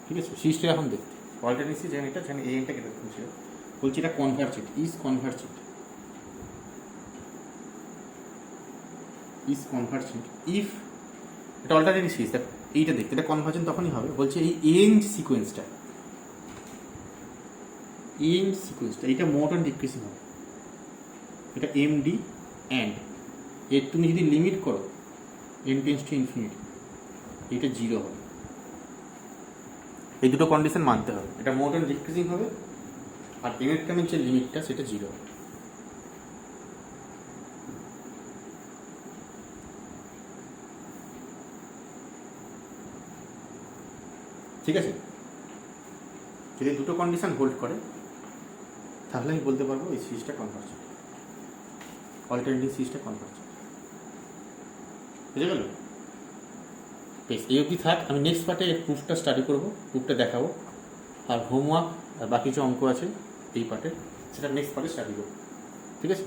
ঠিক আছে? সিরিজটা এখন দেখতে অল্টারনেটিং সিরিজ যেখানে এটা, যেখানে an টা greater than 0, বলছি এটা কনভার্জেন্ট, ইজ কনভার্জেন্ট ইফ, এটা অল্টারনেটিং সিরিজ, এইটা দেখতে এটা কনভার্জেন্ট তখনই হবে। বলছে এই an সিকোয়েন্সটা এটা মোট অ্যান্ড ডিক্রিজিং হবে, এটা এমডি অ্যান্ড এর তুমি যদি লিমিট করো n টেন্ডস টু ইনফিনিটি, এটা 0 হবে। এই দুটো কন্ডিশন মানতে হবে, এটা মোট অ্যান্ড ডিক্রিজিং হবে, আর n এর টার্মের যে লিমিটটা সেটা 0 হবে। ঠিক আছে, যদি দুটো কন্ডিশন হোল্ড করে তাহলে আমি বলতে পারবো এই সিরিজটা কনভার্জেন্ট, অল্টারনেটিং সিরিজটা কনভার্জেন্ট। বুঝে গেল? বেশ, এই অবধি থাক। আমি নেক্সট পার্টে এর প্রুফটা স্টাডি করবো, প্রুফটা দেখাবো, আর হোমওয়ার্ক আর বাকি যে অঙ্ক আছে এই পার্টে সেটা নেক্সট পার্টে স্টাডি করবো, ঠিক আছে?